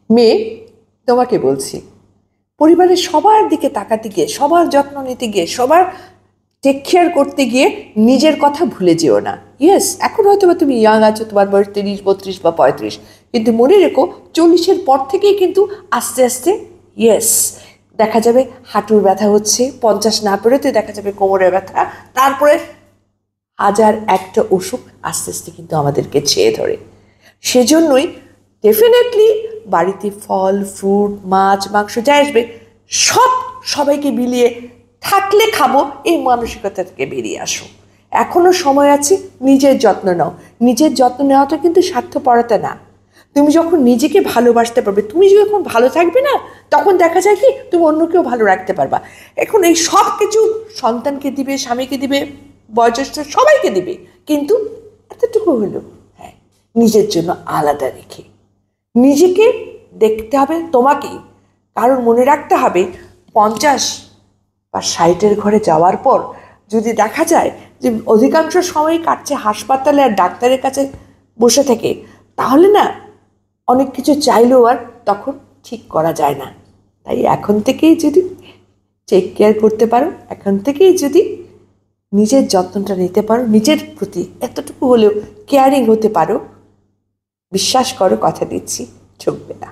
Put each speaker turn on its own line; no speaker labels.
মেয়ে, তোমাকে বলছি, পরিবারের সবার দিকে তাকাতে গিয়ে, সবার যত্ন নিতে গিয়ে, সবার টেক কেয়ার করতে গিয়ে নিজের কথা ভুলে যেও না। ইয়েস, এখন হয়তো বা তুমি ইয়াং আছো, তোমার বয়স 30, 32 বা 35, কিন্তু মনে রেখো 40-এর পর থেকেই কিন্তু আস্তে আস্তে ইয়েস দেখা যাবে হাঁটুর ব্যথা হচ্ছে, 50 না পেরোতে দেখা যাবে কোমরের ব্যথা, তারপরে হাজার একটা অসুখ আস্তে আস্তে কিন্তু আমাদেরকে ছেয়ে ধরে। সেজন্যই ডেফিনেটলি বাড়িতে ফল, ফ্রুট, মাছ, মাংস যা আসবে সব সবাইকে বিলিয়ে থাকলে খাবো, এই মানসিকতা থেকে বেরিয়ে আসো। এখনো সময় আছে, নিজের যত্ন নাও। নিজের যত্ন নেওয়াটা কিন্তু স্বার্থপরতা না। তুমি যখন নিজেকে ভালোবাসতে পারবে, তুমি যখন ভালো থাকবে না, তখন দেখা যায় কি তুমি অন্যকেও ভালো রাখতে পারবা। এখন এই সব কিছু সন্তানকে দিবে, স্বামীকে দিবে, বয়োজ্যেষ্ঠ সবাইকে দিবে, কিন্তু এতটুকু হলো হ্যাঁ নিজের জন্য আলাদা রেখে। নিজেকে দেখতে হবে তোমাকেই, কারণ মনে রাখতে হবে 50 বা 60-এর ঘরে যাওয়ার পর যদি দেখা যায় যে অধিকাংশ সময় কাটছে হাসপাতালে আর ডাক্তারের কাছে বসে থেকে, তাহলে না অনেক কিছু চাইলেও আর তখন ঠিক করা যায় না। তাই এখন থেকেই যদি টেক কেয়ার করতে পারো, এখন থেকেই যদি নিজের যত্নটা নিতে পারো, নিজের প্রতি এতটুকু হলেও কেয়ারিং হতে পারো, বিশ্বাস করো, কথা দিচ্ছি ঠকবে না।